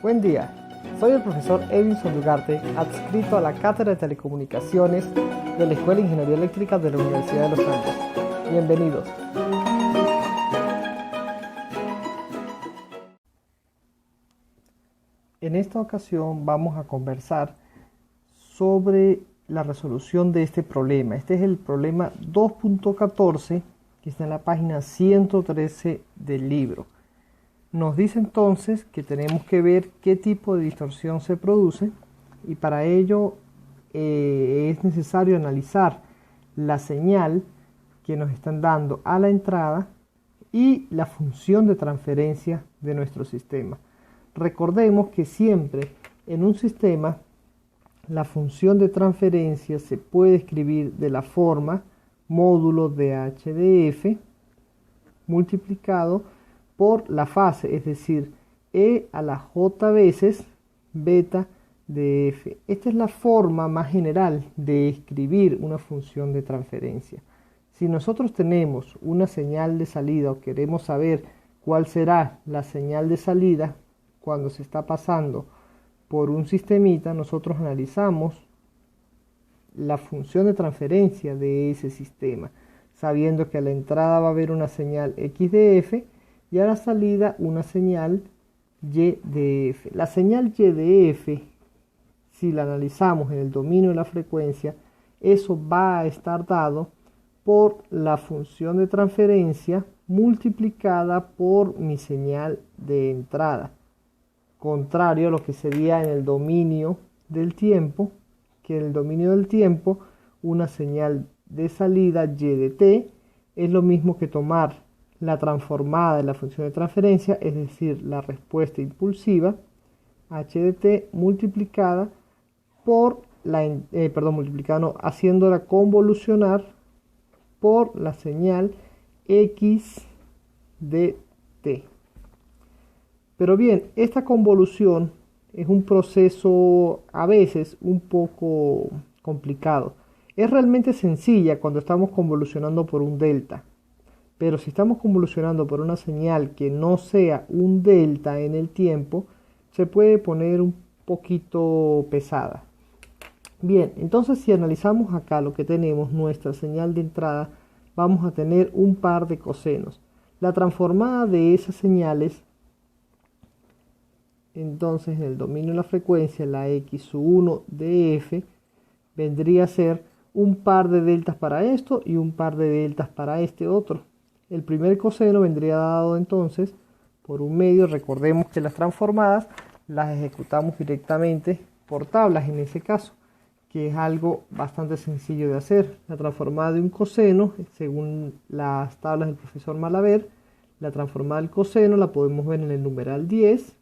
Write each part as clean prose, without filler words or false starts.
Buen día, soy el profesor Edinson Ugarte, adscrito a la Cátedra de Telecomunicaciones de la Escuela de Ingeniería Eléctrica de la Universidad de los Andes. Bienvenidos. En esta ocasión vamos a conversar sobre la resolución de este problema. Este es el problema 2.14 que está en la página 113 del libro. Nos dice entonces que tenemos que ver qué tipo de distorsión se produce y para ello es necesario analizar la señal que nos están dando a la entrada y la función de transferencia de nuestro sistema. Recordemos que siempre en un sistema la función de transferencia se puede escribir de la forma módulo de h de f multiplicado por la fase, es decir, e a la j veces beta de f. Esta es la forma más general de escribir una función de transferencia. Si nosotros tenemos una señal de salida o queremos saber cuál será la señal de salida cuando se está pasando por un sistemita, nosotros analizamos la función de transferencia de ese sistema, sabiendo que a la entrada va a haber una señal x de f y a la salida una señal y de f. La señal y de f, si la analizamos en el dominio de la frecuencia, eso va a estar dado por la función de transferencia multiplicada por mi señal de entrada, contrario a lo que sería en el dominio del tiempo, que en el dominio del tiempo una señal de salida y de t es lo mismo que tomar la transformada de la función de transferencia, es decir, la respuesta impulsiva h de t multiplicada por haciéndola convolucionar por la señal x de t. Pero bien, esta convolución es un proceso a veces un poco complicado. Es realmente sencilla cuando estamos convolucionando por un delta. Pero si estamos convolucionando por una señal que no sea un delta en el tiempo, se puede poner un poquito pesada. Bien, entonces si analizamos acá lo que tenemos, nuestra señal de entrada, vamos a tener un par de cosenos. La transformada de esas señales, entonces en el dominio de la frecuencia, la x1 de f, vendría a ser un par de deltas para esto y un par de deltas para este otro. El primer coseno vendría dado entonces por un medio. Recordemos que las transformadas las ejecutamos directamente por tablas en ese caso, que es algo bastante sencillo de hacer. La transformada de un coseno, según las tablas del profesor Malaver, la transformada del coseno la podemos ver en el numeral 10,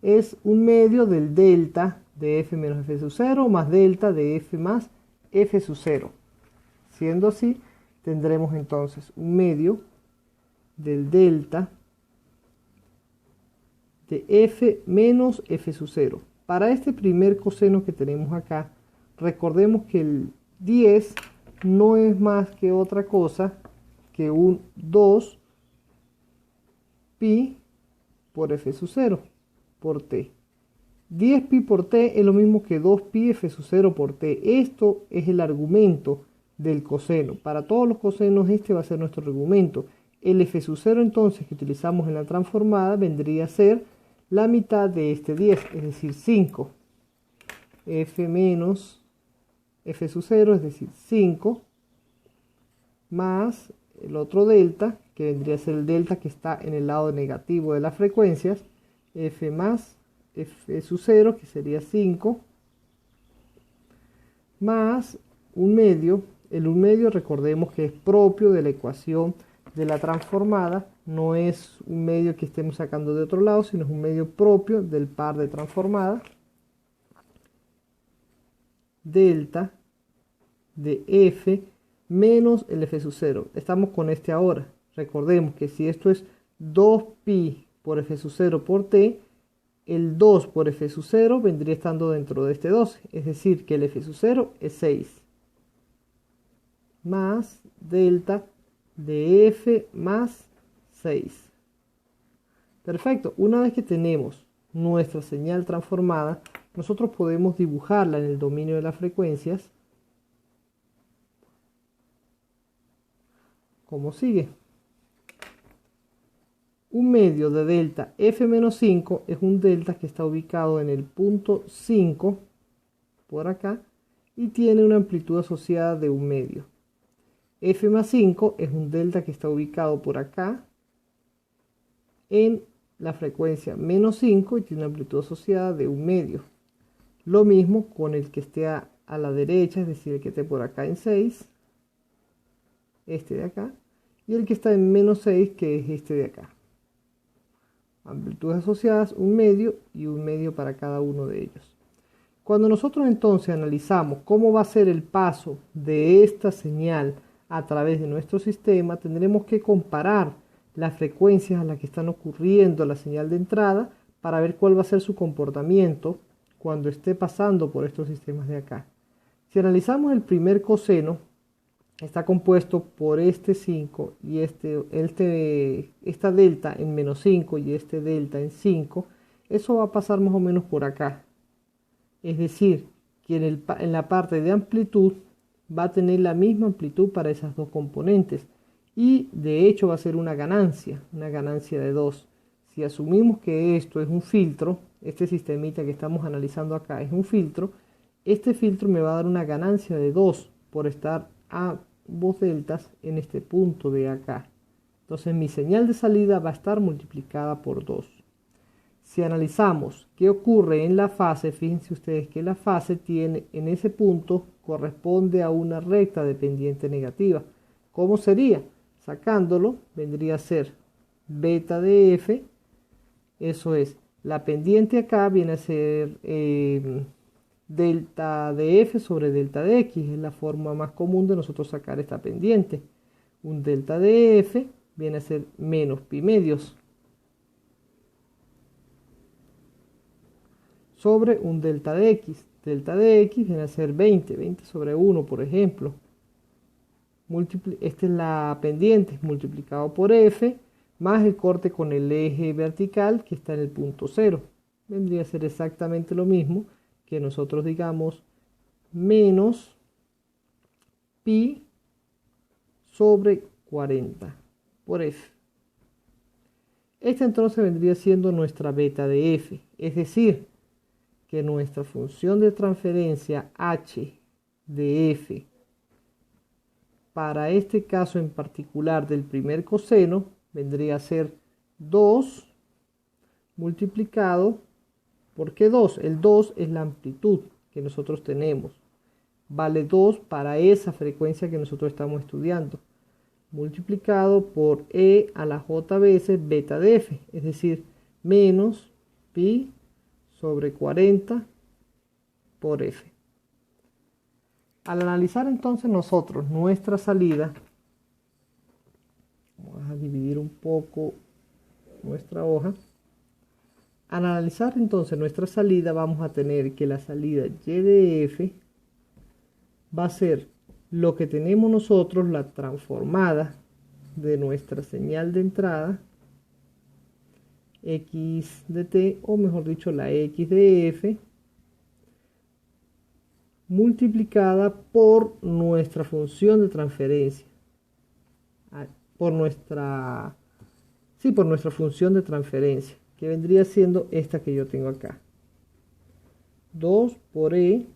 es un medio del delta de f menos f sub 0 más delta de f más f sub 0. Siendo así, tendremos entonces un medio del delta de f menos f sub 0. Para este primer coseno que tenemos acá, recordemos que el 10 no es más que otra cosa que un 2 pi por f sub 0 por t. 10 pi por t es lo mismo que 2 pi f sub 0 por t. Esto es el argumento del coseno. Para todos los cosenos este va a ser nuestro argumento. El f sub 0 entonces que utilizamos en la transformada vendría a ser la mitad de este 10, es decir 5. F menos f sub 0, es decir 5, más el otro delta, que vendría a ser el delta que está en el lado negativo de las frecuencias, f más f sub 0, que sería 5, más un medio. El 1 medio recordemos que es propio de la ecuación de la transformada, no es un medio que estemos sacando de otro lado, sino es un medio propio del par de transformada, delta de f menos el f sub 0. Estamos con este ahora. Recordemos que si esto es 2 pi por f sub 0 por t, el 2 por f sub 0 vendría estando dentro de este 12, es decir que el f sub 0 es 6, más delta de f más 6. Perfecto, una vez que tenemos nuestra señal transformada, nosotros podemos dibujarla en el dominio de las frecuencias como sigue. Un medio de delta f-5 es un delta que está ubicado en el punto 5 por acá y tiene una amplitud asociada de un medio. F más 5 es un delta que está ubicado por acá en la frecuencia menos 5 y tiene una amplitud asociada de un medio. Lo mismo con el que esté a la derecha, es decir, el que esté por acá en 6, este de acá, y el que está en menos 6, que es este de acá. Amplitudes asociadas, un medio y un medio para cada uno de ellos. Cuando nosotros entonces analizamos cómo va a ser el paso de esta señal a través de nuestro sistema, tendremos que comparar las frecuencias a las que están ocurriendo la señal de entrada para ver cuál va a ser su comportamiento cuando esté pasando por estos sistemas de acá. Si analizamos el primer coseno, está compuesto por este 5 y esta delta en menos 5 y este delta en 5, eso va a pasar más o menos por acá. Es decir, que en la parte de amplitud va a tener la misma amplitud para esas dos componentes y de hecho va a ser una ganancia de 2. Si asumimos que esto es un filtro, este sistemita que estamos analizando acá es un filtro, este filtro me va a dar una ganancia de 2 por estar a ambos deltas en este punto de acá. Entonces mi señal de salida va a estar multiplicada por 2. Si analizamos qué ocurre en la fase, fíjense ustedes que la fase tiene en ese punto corresponde a una recta de pendiente negativa. ¿Cómo sería? Sacándolo vendría a ser beta de f, eso es, la pendiente acá viene a ser delta de f sobre delta de x, es la forma más común de nosotros sacar esta pendiente. Un delta de f viene a ser menos pi medios sobre un delta de x. Delta de x viene a ser 20 sobre 1, por ejemplo. Esta es la pendiente multiplicado por f más el corte con el eje vertical que está en el punto 0. Vendría a ser exactamente lo mismo que nosotros digamos menos pi sobre 40 por f. Esta entonces vendría siendo nuestra beta de f, es decir, que nuestra función de transferencia h de f para este caso en particular del primer coseno vendría a ser 2 multiplicado, ¿por qué 2? El 2 es la amplitud que nosotros tenemos, vale 2 para esa frecuencia que nosotros estamos estudiando, multiplicado por e a la j veces beta de f, es decir, menos pi sobre 40 por f. Al analizar entonces nosotros nuestra salida, vamos a dividir un poco nuestra hoja. Al analizar entonces nuestra salida vamos a tener que la salida y de f va a ser lo que tenemos nosotros, la transformada de nuestra señal de entrada, x de t, o mejor dicho la x de f, multiplicada por nuestra función de transferencia, por nuestra función de transferencia, que vendría siendo esta que yo tengo acá. 2 por e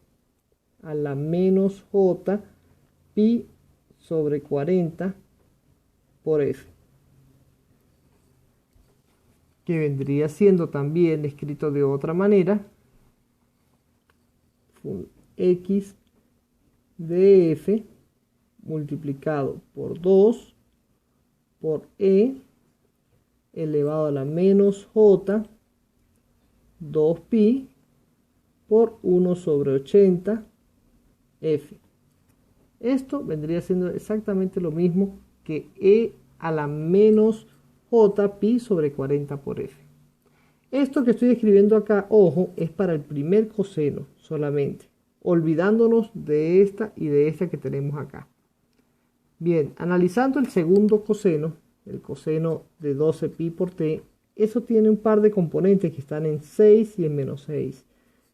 a la menos j pi sobre 40 por f, que vendría siendo también escrito de otra manera, x de f multiplicado por 2 por e elevado a la menos j 2pi por 1 sobre 80 f. Esto vendría siendo exactamente lo mismo que e a la menos j pi sobre 40 por f. Esto que estoy escribiendo acá, ojo, es para el primer coseno solamente, olvidándonos de esta y de esta que tenemos acá. Bien, analizando el segundo coseno, el coseno de 12 pi por t, eso tiene un par de componentes que están en 6 y en menos 6.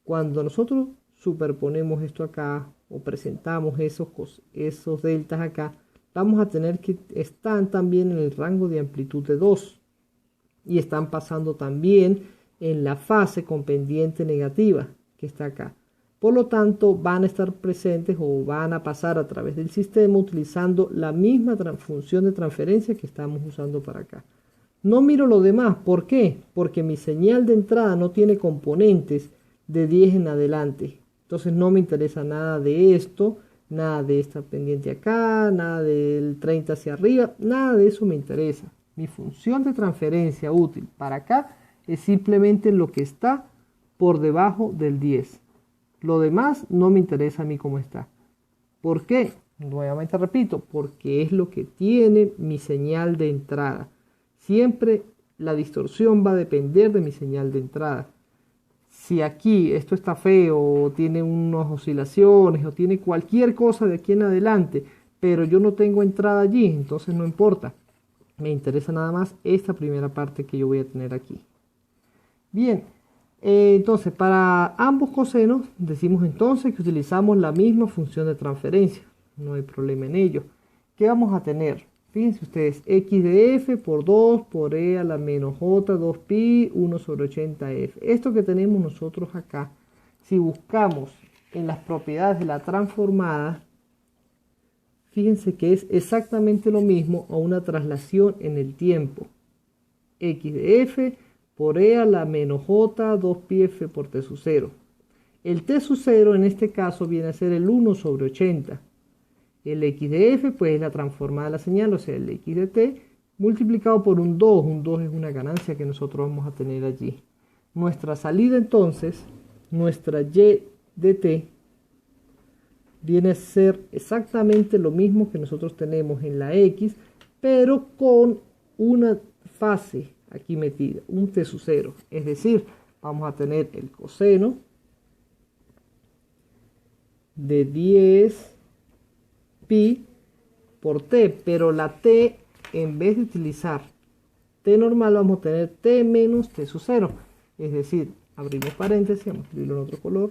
Cuando nosotros superponemos esto acá o presentamos esos deltas acá, vamos a tener que están también en el rango de amplitud de 2 y están pasando también en la fase con pendiente negativa que está acá. Por lo tanto, van a estar presentes o van a pasar a través del sistema utilizando la misma función de transferencia que estamos usando para acá. No miro lo demás. ¿Por qué? Porque mi señal de entrada no tiene componentes de 10 en adelante. Entonces no me interesa nada de esto, nada de esta pendiente acá, nada del 30 hacia arriba, nada de eso me interesa. Mi función de transferencia útil para acá es simplemente lo que está por debajo del 10. Lo demás no me interesa a mí cómo está. ¿Por qué? Nuevamente repito, porque es lo que tiene mi señal de entrada. Siempre la distorsión va a depender de mi señal de entrada. Si aquí esto está feo, o tiene unas oscilaciones, o tiene cualquier cosa de aquí en adelante, pero yo no tengo entrada allí, entonces no importa. Me interesa nada más esta primera parte que yo voy a tener aquí. Bien, entonces para ambos cosenos decimos entonces que utilizamos la misma función de transferencia. No hay problema en ello. ¿Qué vamos a tener? Fíjense ustedes, x de f por 2 por e a la menos j 2pi 1 sobre 80f. Esto que tenemos nosotros acá, si buscamos en las propiedades de la transformada, fíjense que es exactamente lo mismo a una traslación en el tiempo. X de f por e a la menos j 2pi f por t sub 0. El t sub 0 en este caso viene a ser el 1 sobre 80. El x de f pues es la transformada de la señal, o sea el x de t multiplicado por un 2. Un 2 es una ganancia que nosotros vamos a tener allí. Nuestra salida entonces, nuestra y de t, viene a ser exactamente lo mismo que nosotros tenemos en la x, pero con una fase aquí metida, un t sub 0. Es decir, vamos a tener el coseno de 10 pi por t, pero la t, en vez de utilizar t normal, vamos a tener t menos t sub 0. Es decir, abrimos paréntesis, vamos a escribirlo en otro color,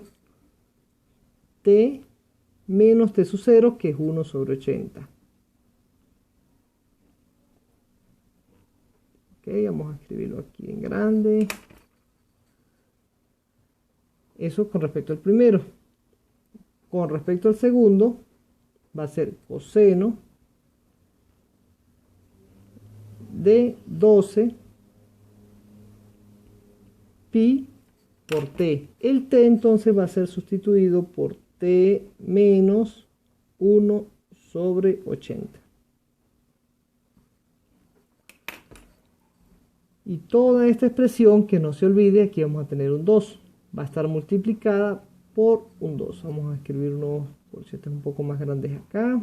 t menos t sub 0, que es 1 sobre 80. Ok, vamos a escribirlo aquí en grande. Eso con respecto al primero. Con respecto al segundo, va a ser coseno de 12 pi por t. El t entonces va a ser sustituido por t menos 1 sobre 80. Y toda esta expresión, que no se olvide, aquí vamos a tener un 2. Va a estar multiplicada por un 2. Vamos a escribir unos porcetas un poco más grandes acá.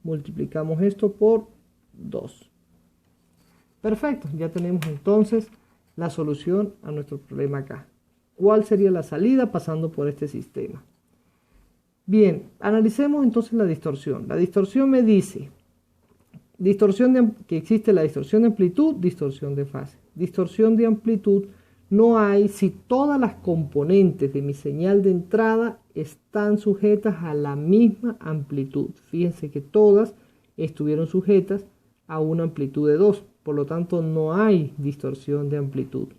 Multiplicamos esto por 2. Perfecto, ya tenemos entonces la solución a nuestro problema acá. ¿Cuál sería la salida pasando por este sistema? Bien, analicemos entonces la distorsión. La distorsión me dice que existe la distorsión de amplitud, distorsión de fase. Distorsión de amplitud no hay si todas las componentes de mi señal de entrada están sujetas a la misma amplitud. Fíjense que todas estuvieron sujetas a una amplitud de 2. Por lo tanto, no hay distorsión de amplitud.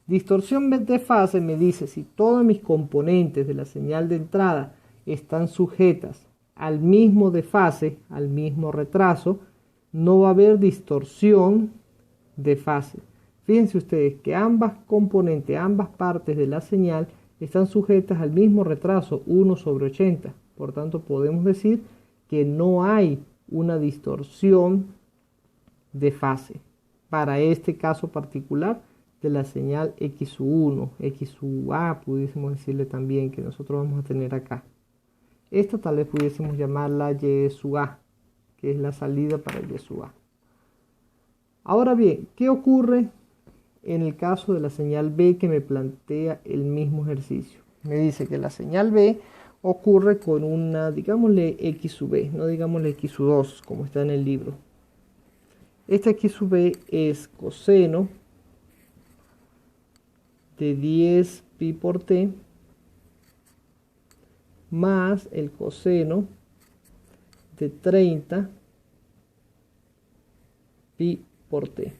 Distorsión de fase me dice si todas mis componentes de la señal de entrada están sujetas al mismo de fase, al mismo retraso, no va a haber distorsión de fase. Fíjense ustedes que ambas componentes, ambas partes de la señal están sujetas al mismo retraso, 1 sobre 80. Por tanto, podemos decir que no hay una distorsión de fase para este caso particular de la señal X1, X-A, pudiésemos decirle también, que nosotros vamos a tener acá. Esta tal vez pudiésemos llamarla Y-A, que es la salida para el Y-A. Ahora bien, ¿qué ocurre en el caso de la señal B que me plantea el mismo ejercicio? Me dice que la señal B ocurre con una, digámosle X sub B, no digámosle X sub 2, como está en el libro. Esta X sub B es coseno de 10 pi por t más el coseno de 30 pi por t.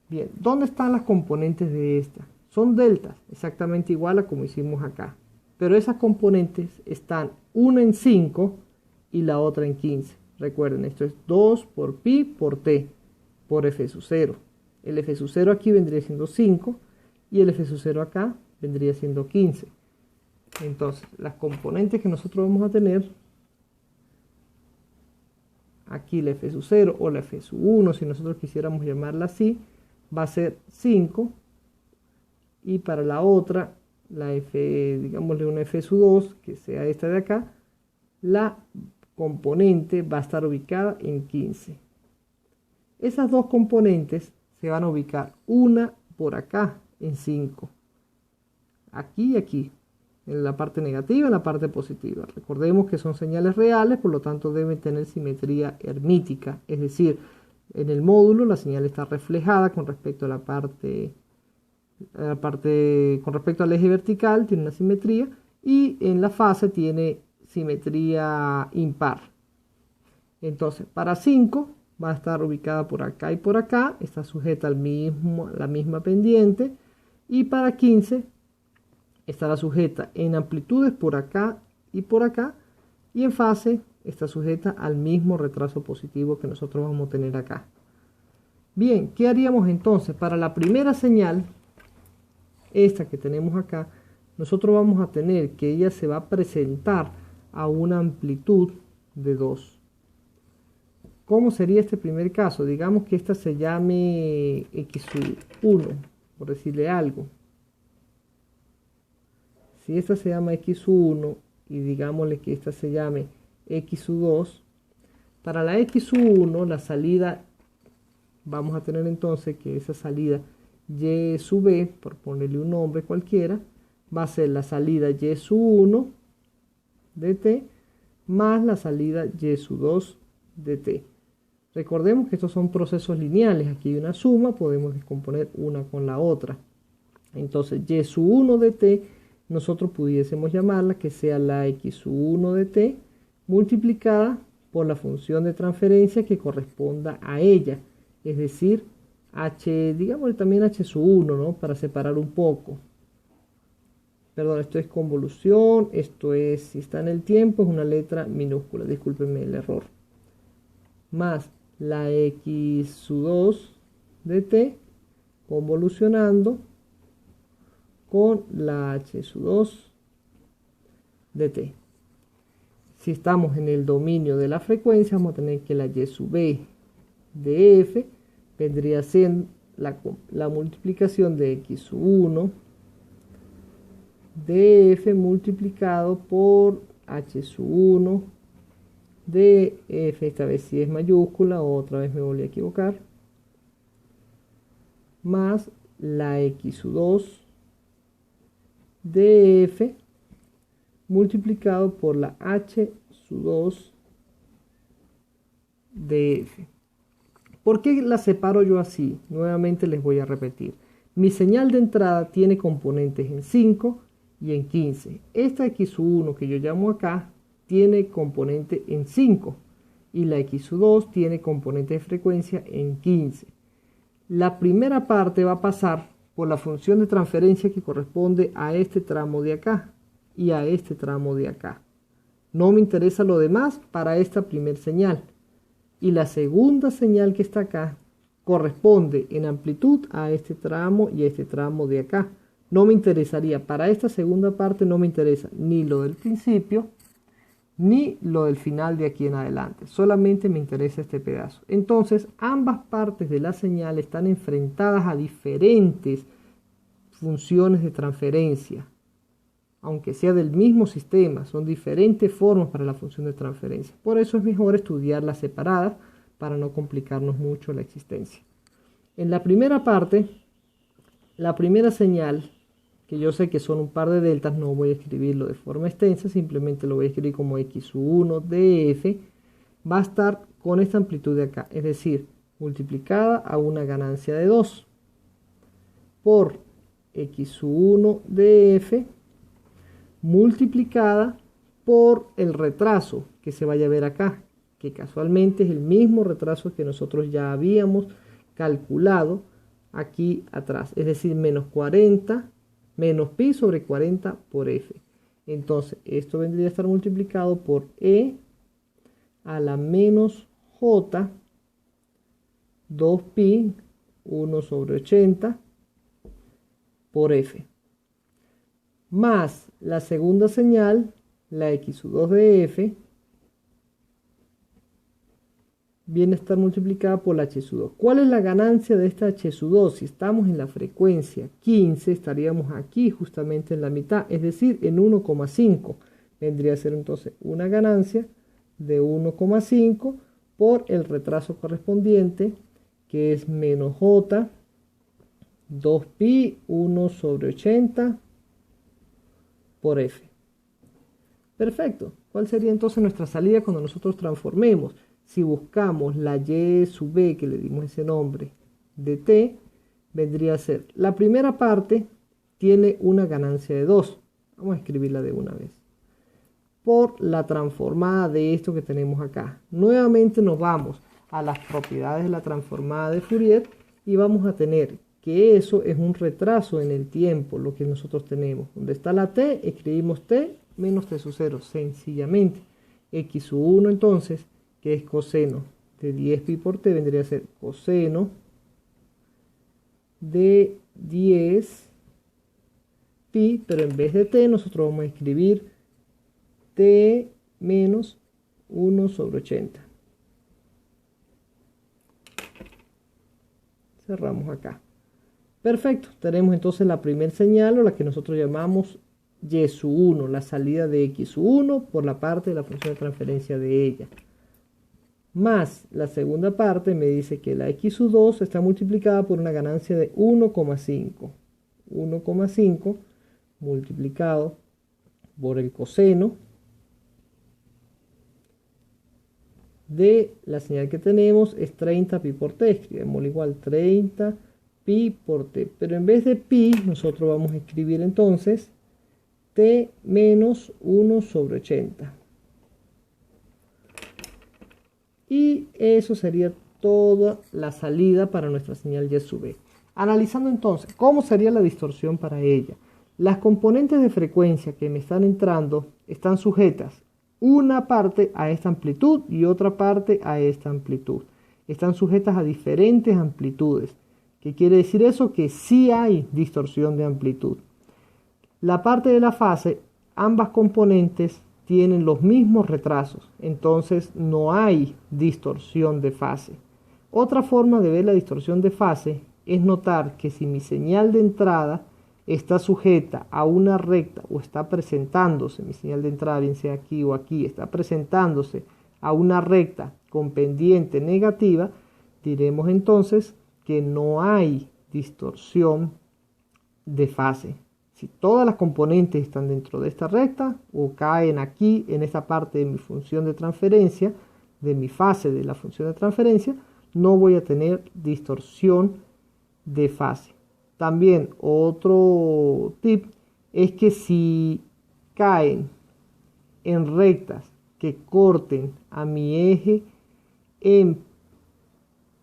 Bien, ¿dónde están las componentes de esta? Son deltas, exactamente igual a como hicimos acá. Pero esas componentes están una en 5 y la otra en 15. Recuerden, esto es 2 por pi por t por f sub 0. El f sub 0 aquí vendría siendo 5 y el f sub 0 acá vendría siendo 15. Entonces, las componentes que nosotros vamos a tener, aquí la f sub 0 o la f sub 1, si nosotros quisiéramos llamarla así, va a ser 5. Y para la otra, la f, digámosle una f sub 2, que sea esta de acá, la componente va a estar ubicada en 15. Esas dos componentes se van a ubicar una por acá en 5. Aquí y aquí. En la parte negativa y en la parte positiva. Recordemos que son señales reales, por lo tanto deben tener simetría hermítica. Es decir, en el módulo la señal está reflejada con respecto a la parte con respecto al eje vertical, tiene una simetría, y en la fase tiene simetría impar. Entonces, para 5 va a estar ubicada por acá y por acá, está sujeta a la misma pendiente, y para 15 estará sujeta en amplitudes por acá, y en fase está sujeta al mismo retraso positivo que nosotros vamos a tener acá. Bien, ¿qué haríamos entonces? Para la primera señal, esta que tenemos acá, nosotros vamos a tener que ella se va a presentar a una amplitud de 2. ¿Cómo sería este primer caso? Digamos que esta se llame x1, por decirle algo. Si esta se llama x1 y digámosle que esta se llame x2, para la x1 la salida, vamos a tener entonces que esa salida y sub b, por ponerle un nombre cualquiera, va a ser la salida y sub 1 de t más la salida y sub 2 de t. Recordemos que estos son procesos lineales, aquí hay una suma, podemos descomponer una con la otra. Entonces y sub 1 de t nosotros pudiésemos llamarla que sea la x sub 1 de t multiplicada por la función de transferencia que corresponda a ella, es decir, h, digamos también h sub 1, ¿no? Para separar un poco. Perdón, esto es convolución, esto es, si está en el tiempo, es una letra minúscula, discúlpenme el error. Más la x sub 2 de t convolucionando con la h sub 2 de t. Si estamos en el dominio de la frecuencia, vamos a tener que la y sub b de f vendría siendo la multiplicación de x sub 1 de f multiplicado por h sub 1 de f, esta vez sí es mayúscula, otra vez me volví a equivocar, más la x sub 2 de f multiplicado por la h sub 2 de f. ¿Por qué la separo yo así? Nuevamente les voy a repetir. Mi señal de entrada tiene componentes en 5 y en 15. Esta x sub 1 que yo llamo acá tiene componente en 5 y la x sub 2 tiene componente de frecuencia en 15. La primera parte va a pasar por la función de transferencia que corresponde a este tramo de acá y a este tramo de acá. No me interesa lo demás para esta primera señal. Y la segunda señal que está acá corresponde en amplitud a este tramo y a este tramo de acá. No me interesaría, para esta segunda parte no me interesa ni lo del principio ni lo del final de aquí en adelante. Solamente me interesa este pedazo. Entonces, ambas partes de la señal están enfrentadas a diferentes funciones de transferencia. Aunque sea del mismo sistema, son diferentes formas para la función de transferencia. Por eso es mejor estudiarlas separadas para no complicarnos mucho la existencia. En la primera parte, la primera señal, que yo sé que son un par de deltas, no voy a escribirlo de forma extensa, simplemente lo voy a escribir como x1 de f, va a estar con esta amplitud de acá, es decir, multiplicada a una ganancia de 2 por x1 de f multiplicada por el retraso que se vaya a ver acá, que casualmente es el mismo retraso que nosotros ya habíamos calculado aquí atrás, es decir, menos 40, menos pi sobre 40 por f. Entonces, esto vendría a estar multiplicado por e a la menos j 2pi 1 sobre 80 por f, más la segunda señal, la x2 de f, viene a estar multiplicada por la h2. ¿Cuál es la ganancia de esta h2? Si estamos en la frecuencia 15, estaríamos aquí justamente en la mitad, es decir, en 1,5. Vendría a ser entonces una ganancia de 1,5 por el retraso correspondiente, que es menos j 2pi 1 sobre 80 por f. Perfecto. ¿Cuál sería entonces nuestra salida cuando nosotros transformemos? Si buscamos la y sub b, que le dimos ese nombre, de t, vendría a ser, la primera parte tiene una ganancia de 2. Vamos a escribirla de una vez. Por la transformada de esto que tenemos acá. Nuevamente nos vamos a las propiedades de la transformada de Fourier y vamos a tener que eso es un retraso en el tiempo, lo que nosotros tenemos. Donde está la t, escribimos t menos t sub 0, sencillamente. X sub 1 entonces, que es coseno de 10 pi por t, vendría a ser coseno de 10 pi, pero en vez de t nosotros vamos a escribir t menos 1 sobre 80. Cerramos acá. Perfecto, tenemos entonces la primera señal, o la que nosotros llamamos y sub 1, la salida de x sub 1 por la parte de la función de transferencia de ella. Más la segunda parte me dice que la x sub 2 está multiplicada por una ganancia de 1,5. 1,5 multiplicado por el coseno de la señal que tenemos es 30 pi por t. Escribimos igual 30 pi por t. Pero en vez de pi, nosotros vamos a escribir entonces t menos 1 sobre 80. Y eso sería toda la salida para nuestra señal y sub b. Analizando entonces, ¿cómo sería la distorsión para ella? Las componentes de frecuencia que me están entrando están sujetas una parte a esta amplitud y otra parte a esta amplitud. Están sujetas a diferentes amplitudes. ¿Qué quiere decir eso? Que sí hay distorsión de amplitud. La parte de la fase, ambas componentes tienen los mismos retrasos, entonces no hay distorsión de fase. Otra forma de ver la distorsión de fase es notar que si mi señal de entrada está sujeta a una recta o está presentándose, mi señal de entrada bien sea aquí o aquí, está presentándose a una recta con pendiente negativa, diremos entonces que no hay distorsión de fase. Si todas las componentes están dentro de esta recta o caen aquí en esta parte de mi función de transferencia, de mi fase de la función de transferencia, no voy a tener distorsión de fase. También otro tip es que si caen en rectas que corten a mi eje en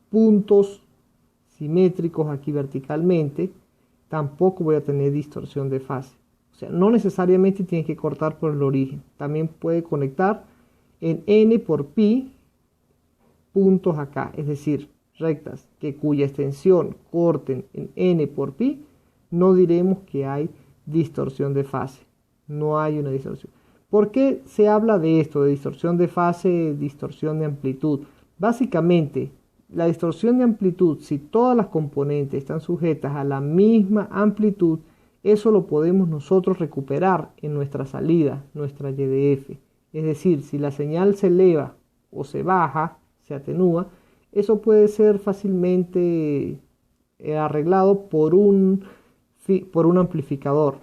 puntos simétricos aquí verticalmente, tampoco voy a tener distorsión de fase. O sea, no necesariamente tiene que cortar por el origen. También puede conectar en n por pi puntos acá, es decir, rectas cuya extensión corten en n por pi, no diremos que hay distorsión de fase. No hay una distorsión. ¿Por qué se habla de esto, de distorsión de fase, distorsión de amplitud? Básicamente, la distorsión de amplitud, si todas las componentes están sujetas a la misma amplitud, eso lo podemos nosotros recuperar en nuestra salida, nuestra YDF. Es decir, si la señal se eleva o se baja, se atenúa, eso puede ser fácilmente arreglado por un amplificador.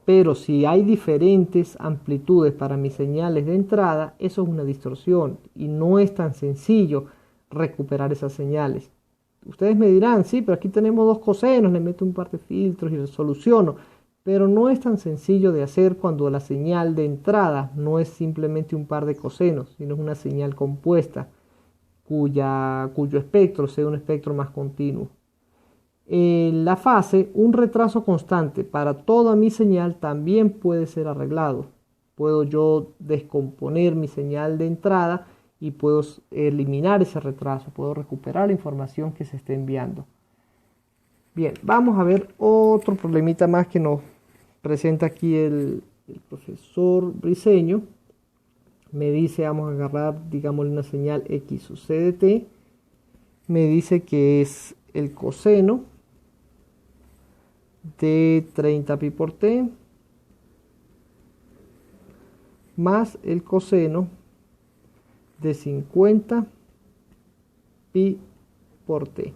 Pero si hay diferentes amplitudes para mis señales de entrada, eso es una distorsión y no es tan sencillo recuperar esas señales. Ustedes me dirán, sí, pero aquí tenemos dos cosenos, le meto un par de filtros y resoluciono. Pero no es tan sencillo de hacer cuando la señal de entrada no es simplemente un par de cosenos, sino es una señal compuesta cuyo espectro sea un espectro más continuo. En la fase, un retraso constante para toda mi señal también puede ser arreglado. Puedo yo descomponer mi señal de entrada y puedo eliminar ese retraso, puedo recuperar la información que se esté enviando. Bien, vamos a ver otro problemita más que nos presenta aquí el profesor Briceño. Me dice, vamos a agarrar, digamos, una señal X sub C de T. Me dice que es el coseno de 30 pi por T más el coseno de 50 pi por T.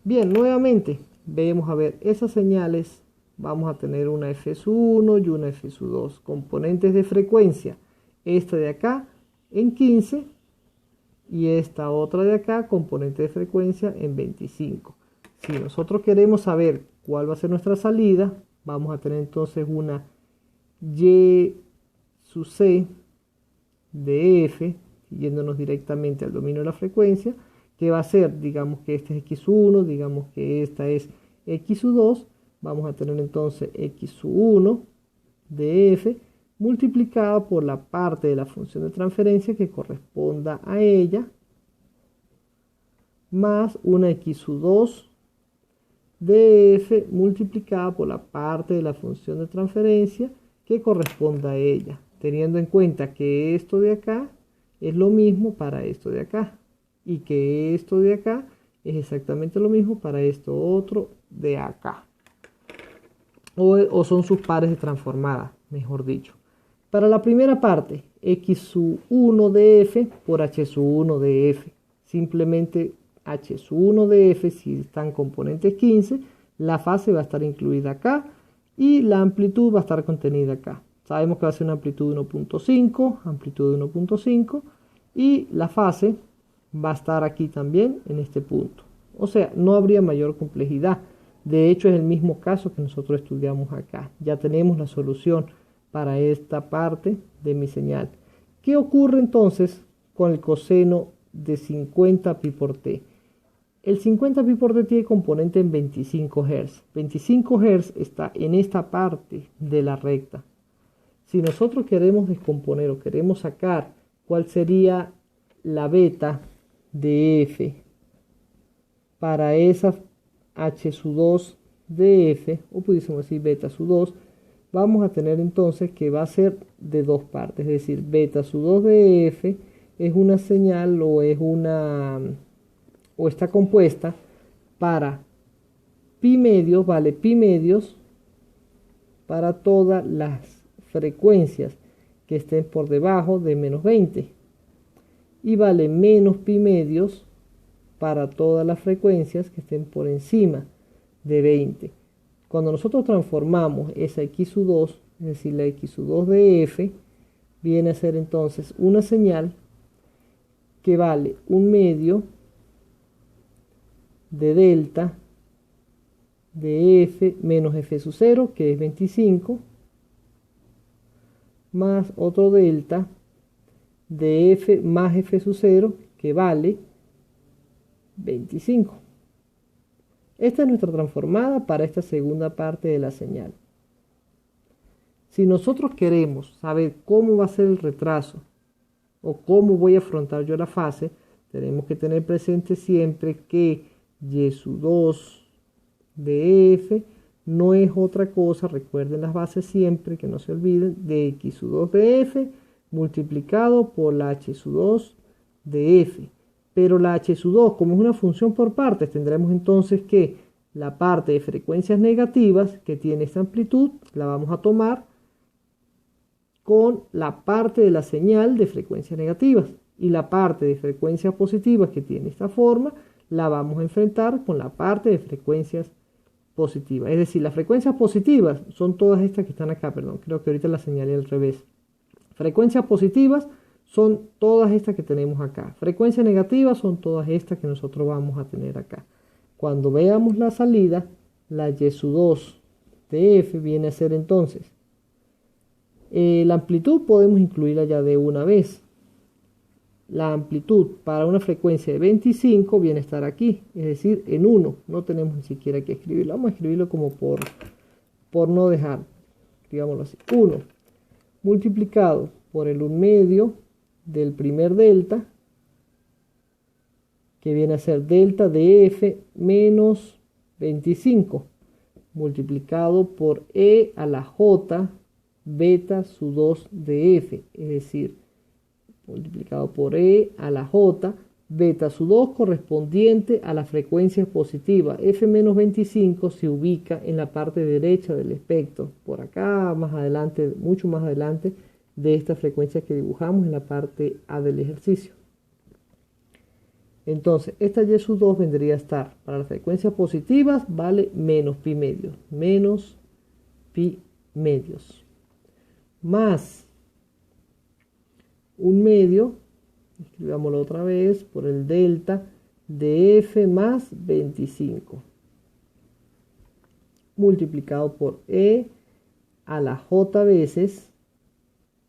Bien, nuevamente, vemos a ver esas señales. Vamos a tener una F sub 1 y una F sub 2, componentes de frecuencia. Esta de acá en 15 y esta otra de acá, componente de frecuencia en 25. Si nosotros queremos saber cuál va a ser nuestra salida, vamos a tener entonces una Y sub C de F, yéndonos directamente al dominio de la frecuencia, que va a ser, digamos que este es X sub 1, digamos que esta es X sub 2, vamos a tener entonces X sub 1 de F multiplicado por la parte de la función de transferencia que corresponda a ella, más una X sub 2 de F multiplicada por la parte de la función de transferencia que corresponda a ella, teniendo en cuenta que esto de acá es lo mismo para esto de acá y que esto de acá es exactamente lo mismo para esto otro de acá, o son sus pares de transformada, mejor dicho. Para la primera parte, X sub 1 de F por H sub 1 de F, simplemente H sub 1 de F, si están componentes 15, la fase va a estar incluida acá y la amplitud va a estar contenida acá. Sabemos que va a ser una amplitud de 1.5, amplitud de 1.5 y la fase va a estar aquí también en este punto. O sea, no habría mayor complejidad. De hecho, es el mismo caso que nosotros estudiamos acá. Ya tenemos la solución para esta parte de mi señal. ¿Qué ocurre entonces con el coseno de 50 pi por T? El 50 pi por T tiene componente en 25 Hz. 25 Hz está en esta parte de la recta. Si nosotros queremos descomponer o queremos sacar cuál sería la beta de F para esa H sub 2 de F, o pudiésemos decir beta sub 2, vamos a tener entonces que va a ser de dos partes, es decir, beta sub 2 de F es una señal o está compuesta para pi medios, vale pi medios para todas las frecuencias que estén por debajo de menos 20 y vale menos pi medios para todas las frecuencias que estén por encima de 20. Cuando nosotros transformamos esa X sub 2, es decir, la X sub 2 de F, viene a ser entonces una señal que vale un medio de delta de F menos F sub 0, que es 25, más otro delta de F más F sub 0, que vale 25. Esta es nuestra transformada para esta segunda parte de la señal. Si nosotros queremos saber cómo va a ser el retraso o cómo voy a afrontar yo la fase, tenemos que tener presente siempre que Y sub 2 de F no es otra cosa, recuerden las bases siempre, que no se olviden, de X sub 2 de F multiplicado por la H sub 2 de F. Pero la H sub 2, como es una función por partes, tendremos entonces que la parte de frecuencias negativas que tiene esta amplitud la vamos a tomar con la parte de la señal de frecuencias negativas y la parte de frecuencias positivas que tiene esta forma la vamos a enfrentar con la parte de frecuencias positivas. Es decir, las frecuencias positivas son todas estas que están acá, perdón, creo que ahorita las señalé al revés. Frecuencias positivas son todas estas que tenemos acá. Frecuencias negativas son todas estas que nosotros vamos a tener acá. Cuando veamos la salida, la y sub 2 de f viene a ser entonces, la amplitud podemos incluirla ya de una vez. La amplitud para una frecuencia de 25 viene a estar aquí, es decir, en 1. No tenemos ni siquiera que escribirlo. Vamos a escribirlo como por no dejar, digámoslo así. 1 multiplicado por el 1/2 del primer delta, que viene a ser delta de f menos 25, multiplicado por e a la j beta sub 2 de f, es decir, multiplicado por e a la j beta sub 2 correspondiente a la frecuencia positiva. F menos 25 se ubica en la parte derecha del espectro, por acá, más adelante, mucho más adelante de esta frecuencia que dibujamos en la parte A del ejercicio. Entonces, esta y sub 2 vendría a estar, para las frecuencias positivas, vale menos pi medios, más 1/2, escribámoslo otra vez, por el delta de f más 25, multiplicado por e a la j veces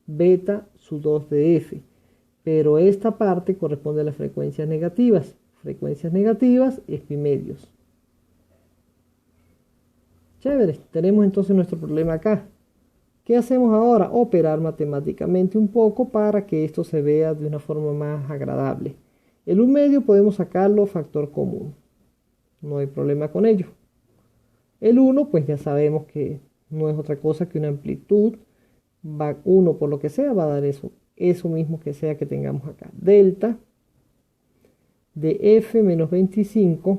beta sub 2 de f. Pero esta parte corresponde a las frecuencias negativas. Frecuencias negativas es pi medios. Chévere, tenemos entonces nuestro problema acá. ¿Qué hacemos ahora? Operar matemáticamente un poco para que esto se vea de una forma más agradable. El 1/2 podemos sacarlo factor común. No hay problema con ello. El 1, pues ya sabemos que no es otra cosa que una amplitud. 1 por lo que sea va a dar eso mismo que sea que tengamos acá. Delta de f menos 25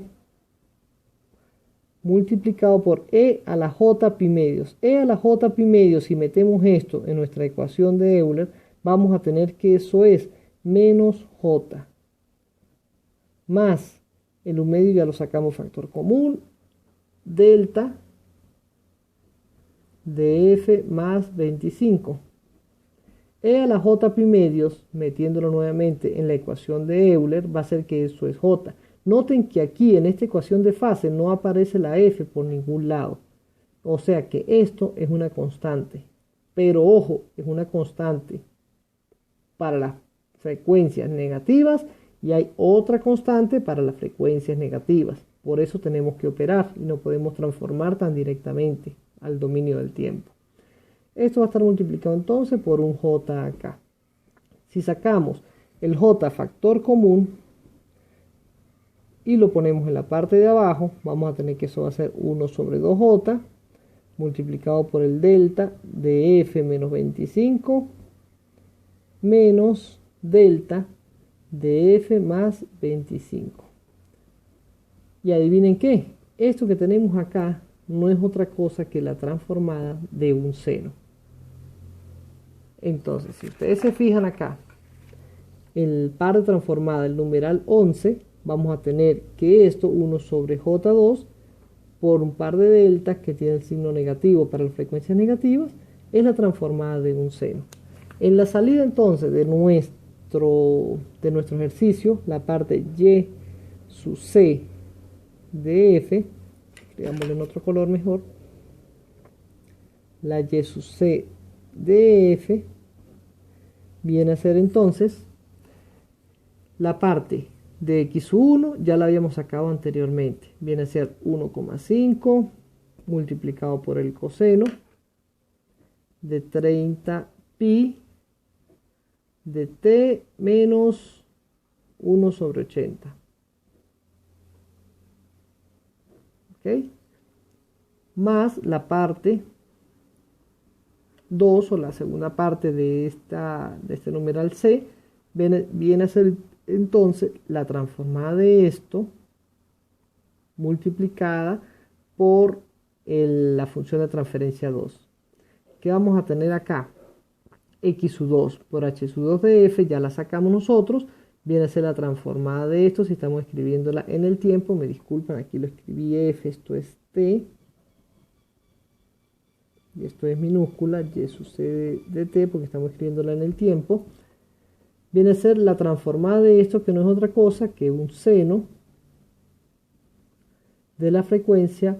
multiplicado por e a la j pi medios. E a la j pi medios, si metemos esto en nuestra ecuación de Euler, vamos a tener que eso es menos j más el 1/2 ya lo sacamos factor común, delta de f más 25. E a la j pi medios, metiéndolo nuevamente en la ecuación de Euler, va a ser que eso es j. Noten que aquí en esta ecuación de fase no aparece la f por ningún lado. O sea que esto es una constante. Pero ojo, es una constante para las frecuencias negativas y hay otra constante para las frecuencias negativas. Por eso tenemos que operar y no podemos transformar tan directamente al dominio del tiempo. Esto va a estar multiplicado entonces por un j acá. Si sacamos el j factor común y lo ponemos en la parte de abajo, vamos a tener que eso va a ser 1 sobre 2j multiplicado por el delta de f menos 25 menos delta de f más 25. Y adivinen qué, esto que tenemos acá no es otra cosa que la transformada de un seno. Entonces, si ustedes se fijan acá, el par de transformada, el numeral 11, vamos a tener que esto, 1 sobre j2, por un par de deltas que tiene el signo negativo para las frecuencias negativas, es la transformada de un seno. En la salida entonces de nuestro ejercicio, la parte y sub c de f, veámoslo en otro color mejor, la y sub c de f viene a ser entonces la parte de x sub 1, ya la habíamos sacado anteriormente, viene a ser 1,5 multiplicado por el coseno de 30 pi de t menos 1 sobre 80. ¿Ok? Más la parte 2 o la segunda parte de este numeral c viene a ser entonces la transformada de esto multiplicada por la función de transferencia 2. ¿Qué vamos a tener acá? X sub 2 por h sub 2 de f, ya la sacamos nosotros, viene a ser la transformada de esto. Si estamos escribiéndola en el tiempo, me disculpan, aquí lo escribí f, esto es t, y esto es minúscula, y sub c de t, porque estamos escribiéndola en el tiempo. Viene a ser la transformada de esto, que no es otra cosa que un seno de la frecuencia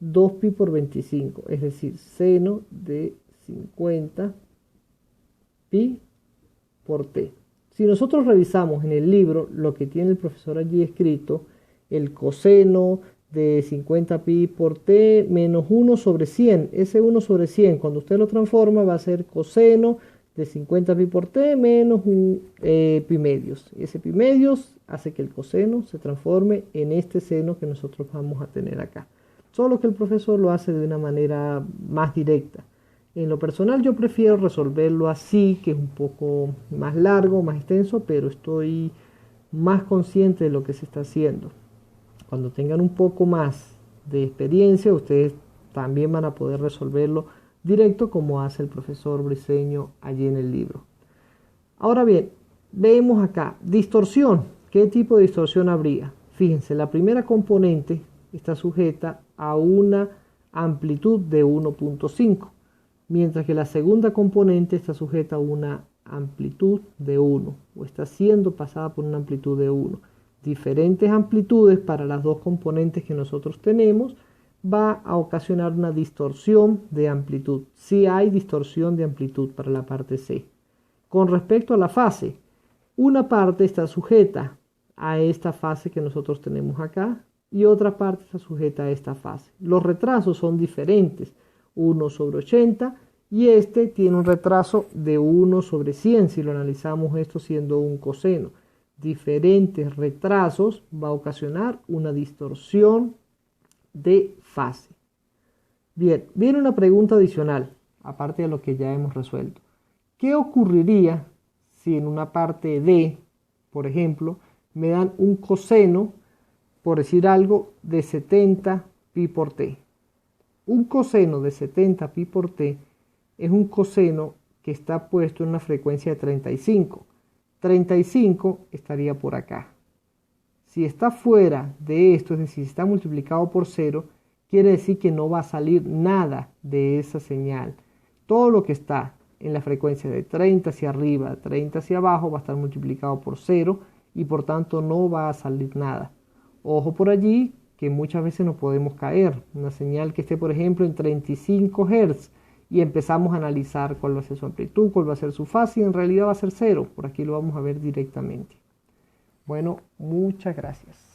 2pi por 25, es decir, seno de 50 pi por t. Si nosotros revisamos en el libro lo que tiene el profesor allí escrito, el coseno de 50 pi por t menos 1 sobre 100, ese 1 sobre 100 cuando usted lo transforma va a ser coseno de 50 pi por t menos un pi medios. Ese pi medios hace que el coseno se transforme en este seno que nosotros vamos a tener acá. Solo que el profesor lo hace de una manera más directa. En lo personal yo prefiero resolverlo así, que es un poco más largo, más extenso, pero estoy más consciente de lo que se está haciendo. Cuando tengan un poco más de experiencia, ustedes también van a poder resolverlo directo como hace el profesor Briceño allí en el libro. Ahora bien, vemos acá, distorsión. ¿Qué tipo de distorsión habría? Fíjense, la primera componente está sujeta a una amplitud de 1.5, mientras que la segunda componente está sujeta a una amplitud de 1, o está siendo pasada por una amplitud de 1. Diferentes amplitudes para las dos componentes que nosotros tenemos va a ocasionar una distorsión de amplitud. Sí hay distorsión de amplitud para la parte C. Con respecto a la fase, una parte está sujeta a esta fase que nosotros tenemos acá y otra parte está sujeta a esta fase. Los retrasos son diferentes, 1 sobre 80 y este tiene un retraso de 1 sobre 100 si lo analizamos esto siendo un coseno. Diferentes retrasos va a ocasionar una distorsión de fase. Bien, viene una pregunta adicional, aparte de lo que ya hemos resuelto. ¿Qué ocurriría si en una parte D, por ejemplo, me dan un coseno, por decir algo, de 70 pi por t? Un coseno de 70 pi por t es un coseno que está puesto en una frecuencia de 35. 35 estaría por acá. Si está fuera de esto, es decir, si está multiplicado por 0, quiere decir que no va a salir nada de esa señal. Todo lo que está en la frecuencia de 30 hacia arriba, 30 hacia abajo, va a estar multiplicado por 0 y por tanto no va a salir nada. Ojo por allí que muchas veces nos podemos caer. Una señal que esté, por ejemplo, en 35 Hz y empezamos a analizar cuál va a ser su amplitud, cuál va a ser su fase y en realidad va a ser 0. Por aquí lo vamos a ver directamente. Bueno, muchas gracias.